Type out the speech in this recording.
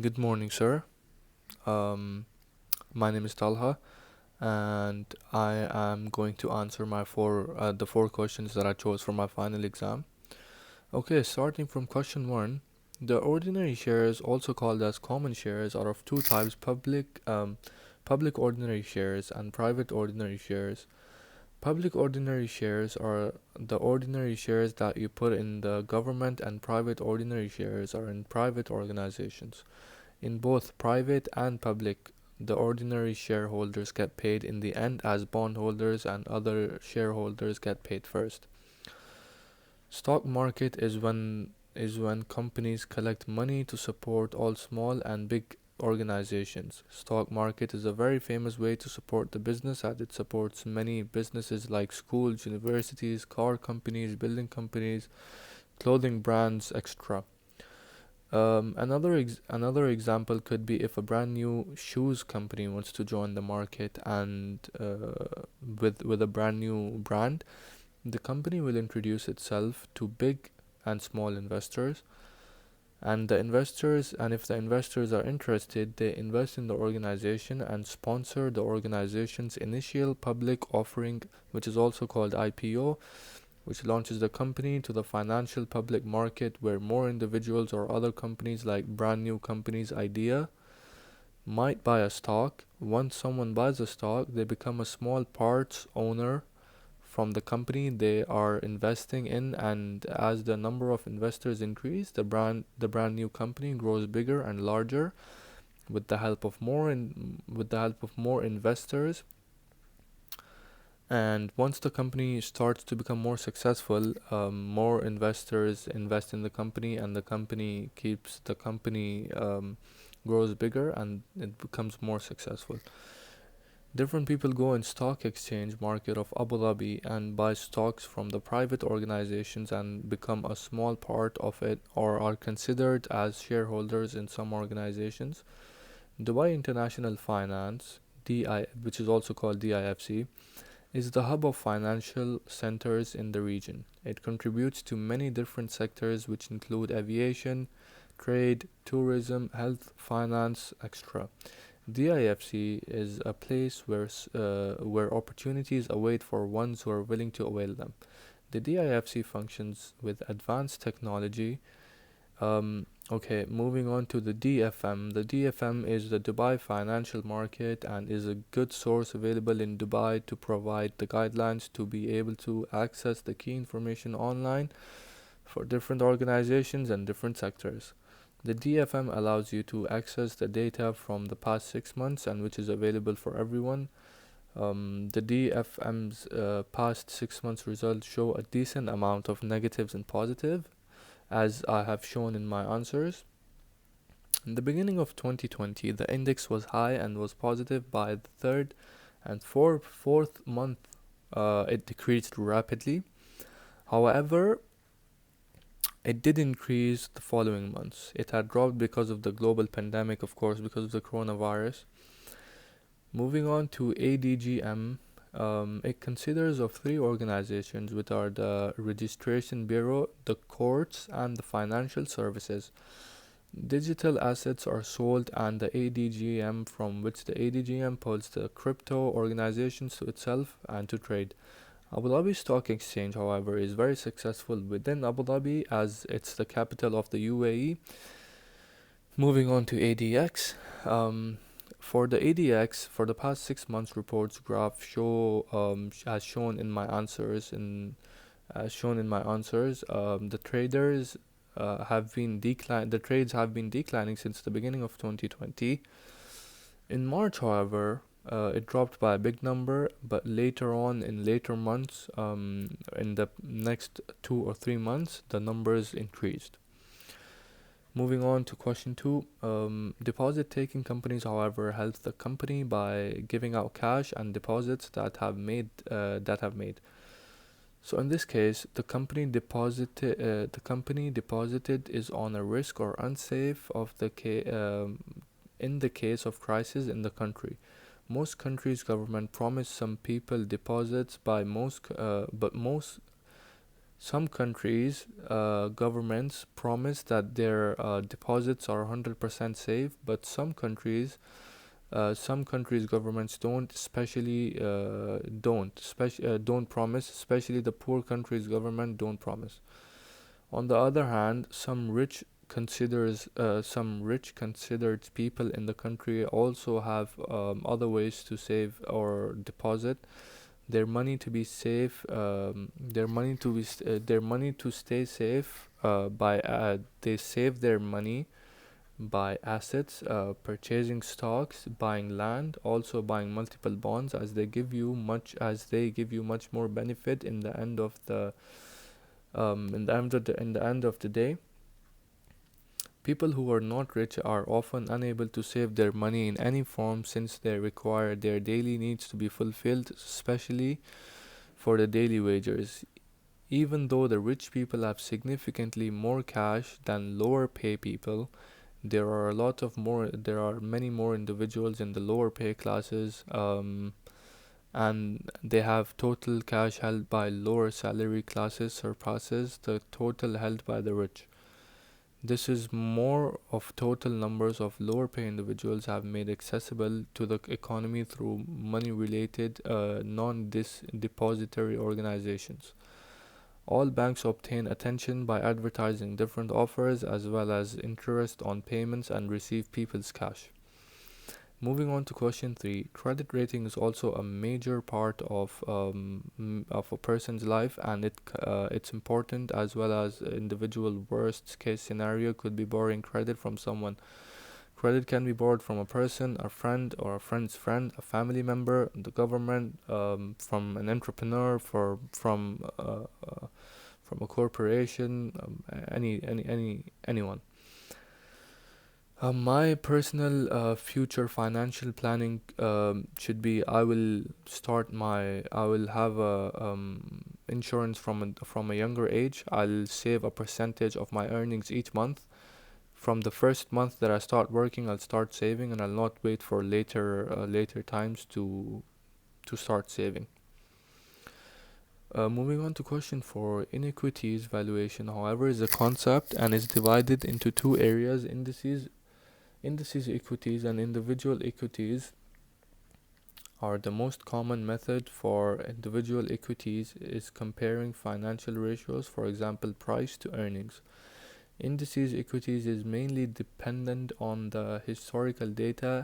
Good morning, sir. Um, my name is Talha, and I am going to answer the four questions that I chose for my final exam. Okay, starting from question one, the ordinary shares, also called as common shares, are of two types: public ordinary shares and private ordinary shares. Public ordinary shares are the ordinary shares that you put in the government, and private ordinary shares are in private organizations. In both private and public, the ordinary shareholders get paid in the end as bondholders and other shareholders get paid first. Stock market is when companies collect money to support all small and big organizations. Stock market is a very famous way to support the business as it supports many businesses like schools, universities, car companies, building companies, clothing brands, etc. Another example could be if a brand new shoes company wants to join the market and with a brand new brand, the company will introduce itself to big and small investors, and if the investors are interested, they invest in the organization and sponsor the organization's initial public offering, which is also called IPO, which launches the company to the financial public market where more individuals or other companies like brand new companies idea might buy a stock. Once someone buys a stock, they become a small parts owner from the company they are investing in, and as the number of investors increase, the brand new company grows bigger and larger with the help of more investors. And once the company starts to become more successful, more investors invest in the company, and the company grows bigger and it becomes more successful. Different people go in stock exchange market of Abu Dhabi and buy stocks from the private organizations and become a small part of it, or are considered as shareholders in some organizations. Dubai International Finance, which is also called DIFC, is the hub of financial centers in the region. It contributes to many different sectors which include aviation, trade, tourism, health, finance, etc. DIFC is a place where opportunities await for ones who are willing to avail them. The DIFC functions with advanced technology. Moving on to the DFM. The DFM is the Dubai Financial Market and is a good source available in Dubai to provide the guidelines to be able to access the key information online for different organizations and different sectors. The DFM allows you to access the data from the past 6 months and which is available for everyone. The DFM's past 6 months results show a decent amount of negatives and positive, as I have shown in my answers. In the beginning of 2020, the index was high and was positive. By the third and fourth month, it decreased rapidly. However, it did increase the following months. It had dropped because of the global pandemic, of course, because of the coronavirus. Moving on to ADGM, it considers of three organizations, which are the Registration Bureau, the courts, and the financial services. Digital assets are sold, and the ADGM, from which the ADGM pulls the crypto organizations to itself and to trade. Abu Dhabi Stock Exchange, however, is very successful within Abu Dhabi as it's the capital of the UAE. Moving on to ADX. For the ADX, for the past 6 months, reports graph show as shown in my answers. The traders have been decline. The trades have been declining since the beginning of 2020. In March, however, it dropped by a big number, but later on, in later months, in the next 2 or 3 months, the numbers increased. Moving on to question two, deposit-taking companies, however, help the company by giving out cash and deposits that have made. So in this case, the company deposited is on a risk or unsafe in the case of crisis in the country. Most countries' government promise some people deposits, but most Some countries, governments promise that their deposits are 100% safe, but some countries governments don't promise, especially the poor countries government don't promise. On the other hand, some rich considered people in the country also have other ways to save or deposit their money to be safe. Their money to stay safe. By They save their money by assets, purchasing stocks, buying land, also buying multiple bonds, as they give you much more benefit in the end of the in the end of the day. People who are not rich are often unable to save their money in any form since they require their daily needs to be fulfilled, especially for the daily wages. Even though the rich people have significantly more cash than lower pay people, there are many more individuals in the lower pay classes, and they have total cash held by lower salary classes surpasses the total held by the rich. This is more of total numbers of lower pay individuals have made accessible to the economy through money related non-depository organizations. All banks obtain attention by advertising different offers as well as interest on payments and receive people's cash. Moving on to question 3, credit rating is also a major part of a person's life, and it's important as well as individual worst case scenario could be borrowing credit from someone. Credit can be borrowed from a person, a friend, or a friend's friend, a family member, the government, from an entrepreneur, from a corporation, anyone. My personal future financial planning should be I will have a insurance from a younger age. I'll save a percentage of my earnings each month. From the first month that I start working, I'll start saving, and I'll not wait for later times to start saving. Moving on to question 4, inequities valuation, however, is a concept and is divided into two areas: indices equities and individual equities. Are the most common method for individual equities is comparing financial ratios, for example, price to earnings. Indices equities is mainly dependent on the historical data